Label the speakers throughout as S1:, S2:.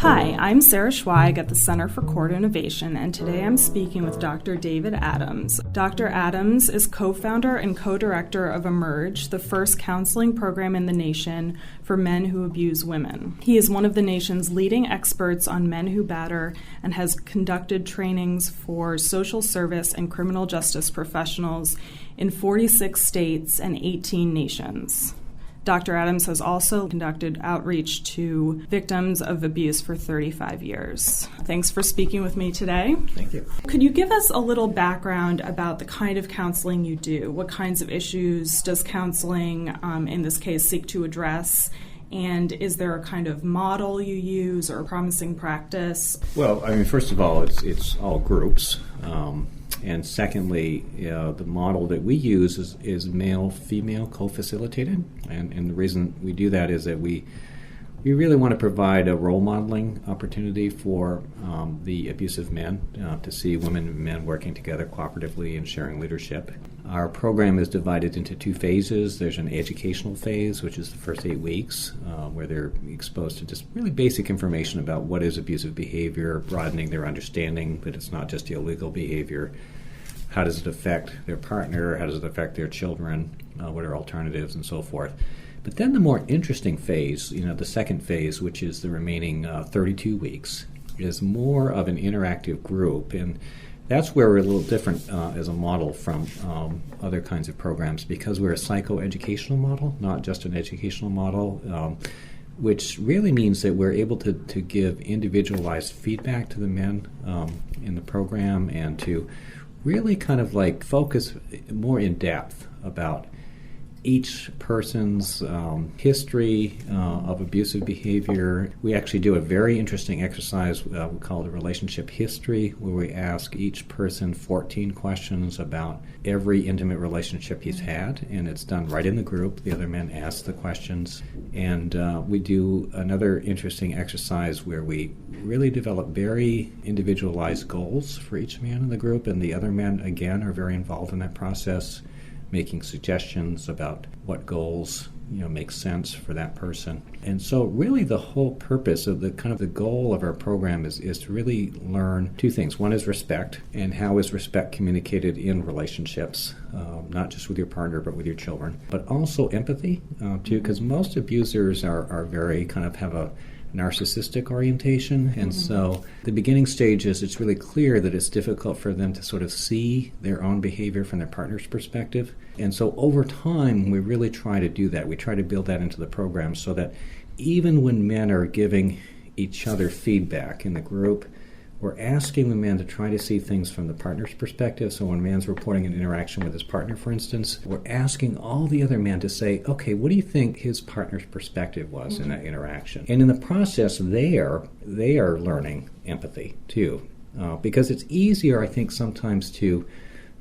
S1: Hi, I'm Sarah Schweig at the Center for Court Innovation, and today I'm speaking with Dr. David Adams. Dr. Adams is co-founder and co-director of Emerge, the first counseling program in the nation for men who abuse women. He is one of the nation's leading experts on men who batter and has conducted trainings for social service and criminal justice professionals in 46 states and 18 nations. Dr. Adams has also conducted outreach to victims of abuse for 35 years. Thanks for speaking with me today.
S2: Thank you.
S1: Could you give us a little background about the kind of counseling you do? What kinds of issues does counseling, in this case, seek to address? And is there a kind of model you use or a promising practice?
S2: Well, first of all, it's all groups. And secondly, the model that we use is male-female co-facilitated. And the reason we do that is that we really want to provide a role modeling opportunity for the abusive men to see women and men working together cooperatively and sharing leadership. Our program is divided into two phases. There's an educational phase, which is the first 8 weeks, where they're exposed to just really basic information about what is abusive behavior, broadening their understanding that it's not just illegal behavior. How does it affect their partner? How does it affect their children? What are alternatives and so forth? But then the more interesting phase, the second phase, which is the remaining 32 weeks, is more of an interactive group. And that's where we're a little different as a model from other kinds of programs, because we're a psychoeducational model, not just an educational model, which really means that we're able to give individualized feedback to the men in the program and to really kind of like focus more in depth about each person's history of abusive behavior. We actually do a very interesting exercise we call the relationship history, where we ask each person 14 questions about every intimate relationship he's had, and it's done right in the group. The other men ask the questions. And we do another interesting exercise where we really develop very individualized goals for each man in the group, and the other men, again, are very involved in that process, making suggestions about what goals make sense for that person. And so really the whole purpose of the goal of our program is to really learn two things. One is respect, and how is respect communicated in relationships, not just with your partner but with your children, but also empathy too, because most abusers are very have a narcissistic orientation, and so the beginning stages, it's really clear that it's difficult for them to sort of see their own behavior from their partner's perspective. And so over time, we really try to do that. We try to build that into the program so that even when men are giving each other feedback in the group, we're asking the men to try to see things from the partner's perspective. So when a man's reporting an interaction with his partner, for instance, we're asking all the other men to say, okay, what do you think his partner's perspective was in that interaction? And in the process, they are learning empathy too, because it's easier, I think, sometimes to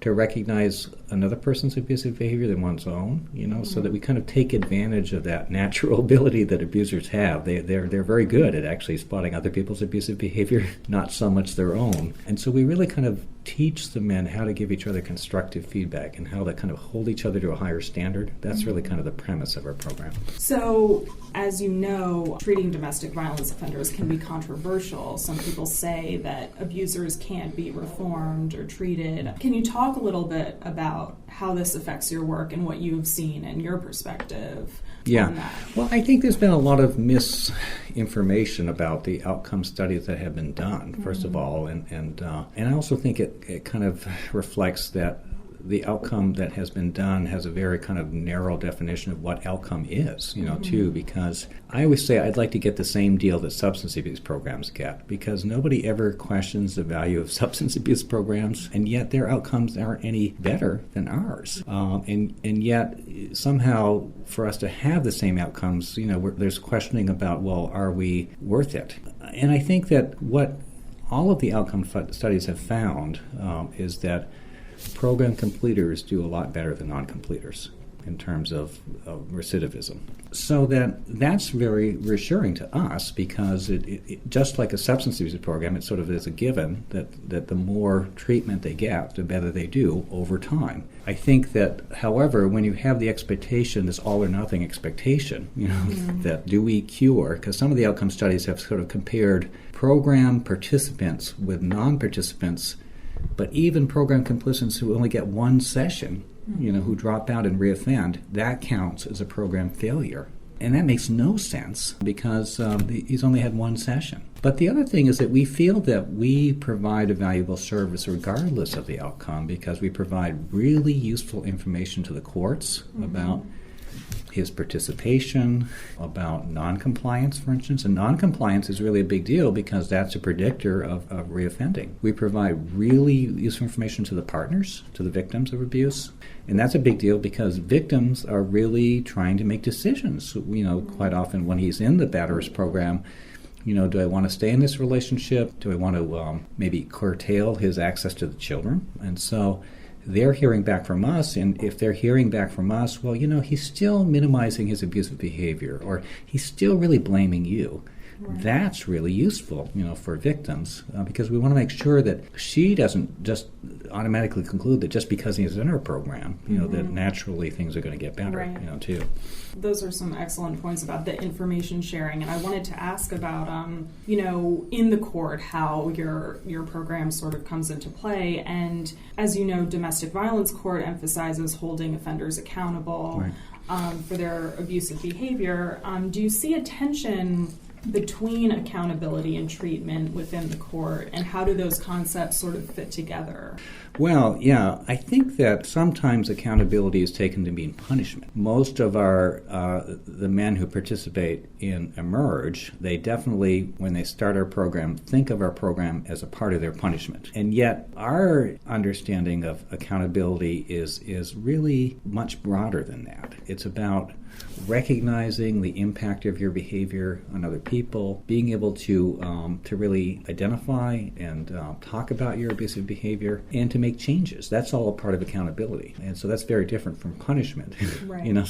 S2: recognize another person's abusive behavior than one's own, so that we kind of take advantage of that natural ability that abusers have. They're very good at actually spotting other people's abusive behavior, not so much their own. And so we really kind of teach the men how to give each other constructive feedback and how to kind of hold each other to a higher standard. That's really kind of the premise of our program.
S1: So, as you know, treating domestic violence offenders can be controversial. Some people say that abusers can't be reformed or treated. Can you talk a little bit about how this affects your work and what you've seen and your perspective on that?
S2: Well, I think there's been a lot of misinformation about the outcome studies that have been done, first of all, and I also think it kind of reflects that the outcome that has been done has a very kind of narrow definition of what outcome is, too, because I always say I'd like to get the same deal that substance abuse programs get, because nobody ever questions the value of substance abuse programs, and yet their outcomes aren't any better than ours. And yet, somehow, for us to have the same outcomes, there's questioning about, well, are we worth it? And I think that what all of the outcome studies have found is that program completers do a lot better than non-completers. in terms of recidivism. So that's very reassuring to us because it just like a substance abuse program, it sort of is a given that the more treatment they get, the better they do over time. I think that, however, when you have the expectation, this all or nothing expectation, that do we cure? Because some of the outcome studies have sort of compared program participants with non-participants, but even program participants who only get one session, who drop out and reoffend, that counts as a program failure. And that makes no sense because he's only had one session. But the other thing is that we feel that we provide a valuable service regardless of the outcome because we provide really useful information to the courts about his participation, about noncompliance, for instance. And noncompliance is really a big deal because that's a predictor of reoffending. We provide really useful information to the partners, to the victims of abuse. And that's a big deal because victims are really trying to make decisions. Quite often when he's in the Batterers program, do I want to stay in this relationship? Do I want to maybe curtail his access to the children? And so they're hearing back from us, and if they're hearing back from us, well, he's still minimizing his abusive behavior, or he's still really blaming you. Right. That's really useful, for victims, because we want to make sure that she doesn't just automatically conclude that just because he's in her program, that naturally things are going to get better,
S1: right.
S2: Too.
S1: Those are some excellent points about the information sharing, and I wanted to ask about, in the court, how your program sort of comes into play. And as you know, domestic violence court emphasizes holding offenders accountable for their abusive behavior. Do you see a tension between accountability and treatment within the court, and how do those concepts sort of fit together?
S2: Well, yeah, I think that sometimes accountability is taken to mean punishment. Most of the men who participate in Emerge, they definitely, when they start our program, think of our program as a part of their punishment. And yet, our understanding of accountability is really much broader than that. It's about recognizing the impact of your behavior on other people, being able to really identify and talk about your abusive behavior, and to make changes. That's all a part of accountability. And so that's very different from punishment.
S1: Right.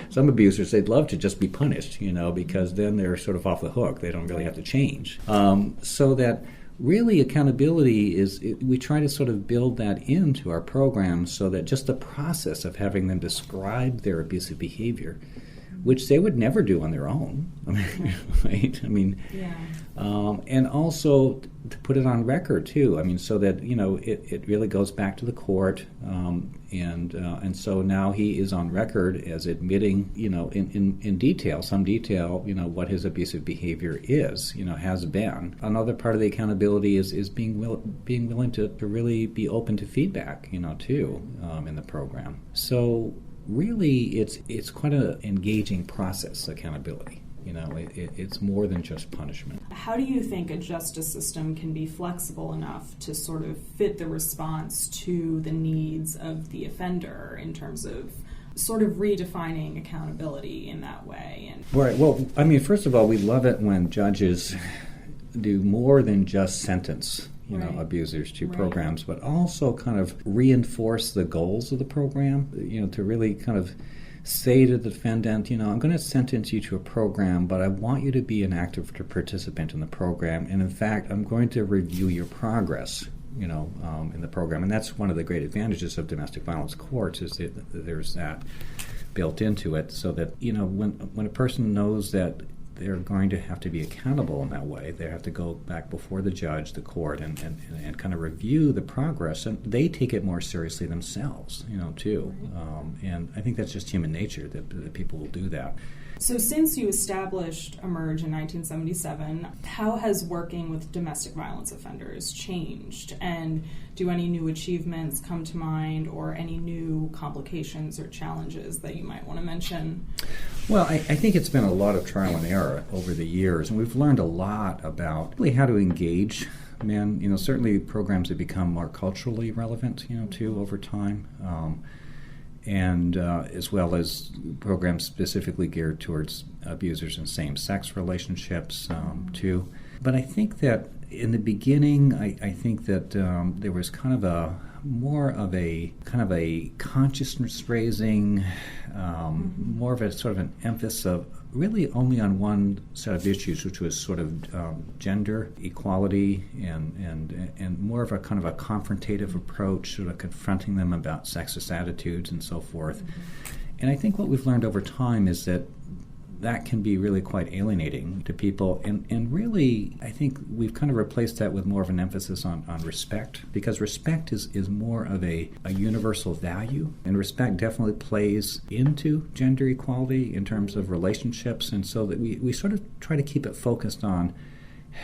S2: Some abusers, they'd love to just be punished, because then they're sort of off the hook. They don't really have to change. So that really accountability we try to sort of build that into our program so that just the process of having them describe their abusive behavior, which they would never do on their own, right? And also to put it on record too. So that it really goes back to the court, and so now he is on record as admitting, in detail, some detail, what his abusive behavior is, has been. Another part of the accountability is being willing to really be open to feedback, too, in the program. So really, it's quite an engaging process, accountability. It's more than just punishment. How
S1: do you think a justice system can be flexible enough to sort of fit the response to the needs of the offender in terms of sort of redefining accountability in that way?
S2: Right. Well, first of all, we love it when judges do more than just sentence abusers to programs, but also kind of reinforce the goals of the program, to really kind of say to the defendant, I'm going to sentence you to a program, but I want you to be an active participant in the program, and in fact, I'm going to review your progress, in the program. And that's one of the great advantages of domestic violence courts, is that there's that built into it, so that, when a person knows that they're going to have to be accountable in that way. They have to go back before the judge, the court, and kind of review the progress, and they take it more seriously themselves, too. And I think that's just human nature that people will do that.
S1: So since you established Emerge in 1977, how has working with domestic violence offenders changed? And do any new achievements come to mind, or any new complications or challenges that you might want to mention?
S2: Well, I think it's been a lot of trial and error over the years, and we've learned a lot about really how to engage men. Certainly programs have become more culturally relevant, too, over time. And as well as programs specifically geared towards abusers in same-sex relationships, too. But I think that in the beginning, I think that there was kind of more of a kind of a consciousness raising, more of a sort of an emphasis of really only on one set of issues, which was sort of gender equality and more of a kind of a confrontative approach, sort of confronting them about sexist attitudes and so forth. And I think what we've learned over time is that can be really quite alienating to people. And really, I think we've kind of replaced that with more of an emphasis on respect, because respect is more of a universal value. And respect definitely plays into gender equality in terms of relationships. And so that we sort of try to keep it focused on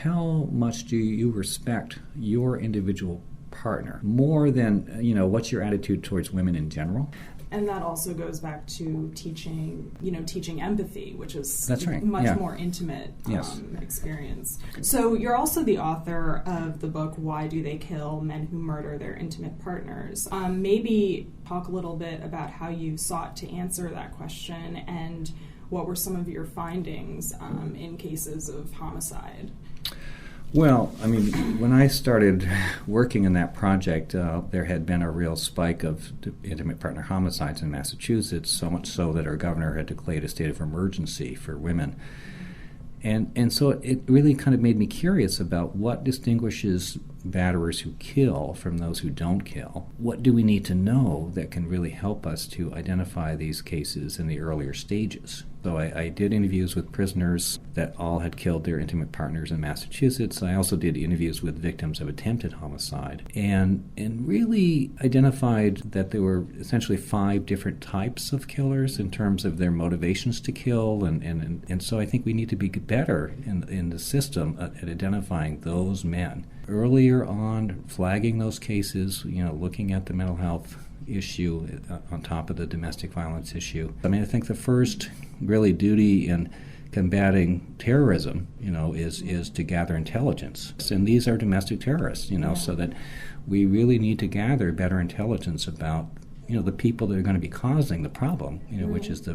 S2: how much do you respect your individual partner more than, what's your attitude towards women in general.
S1: And that also goes back to teaching empathy, which is
S2: That's right.
S1: much more intimate experience. So you're also the author of the book, Why Do They Kill? Men Who Murder Their Intimate Partners. Maybe talk a little bit about how you sought to answer that question and what were some of your findings in cases of homicide.
S2: Well, I mean, when I started working in that project, there had been a real spike of intimate partner homicides in Massachusetts, so much so that our governor had declared a state of emergency for women. And so it really kind of made me curious about what distinguishes batterers who kill from those who don't kill. What do we need to know that can really help us to identify these cases in the earlier stages? So I did interviews with prisoners that all had killed their intimate partners in Massachusetts. I also did interviews with victims of attempted homicide and really identified that there were essentially 5 different types of killers in terms of their motivations to kill. And so I think we need to be better in the system at identifying those men. Earlier on, flagging those cases, looking at the mental health issue on top of the domestic violence issue. I mean, I think the first really duty in combating terrorism, is to gather intelligence. And these are domestic terrorists, so that we really need to gather better intelligence about the people that are going to be causing the problem, which is the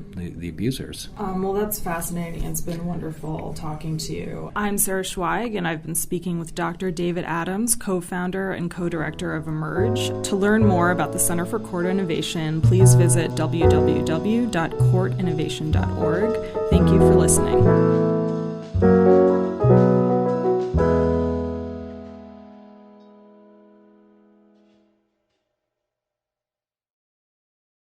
S2: abusers.
S1: Well, that's fascinating. It's been wonderful talking to you. I'm Sarah Schweig, and I've been speaking with Dr. David Adams, co-founder and co-director of Emerge. To learn more about the Center for Court Innovation, please visit www.courtinnovation.org. Thank you for listening.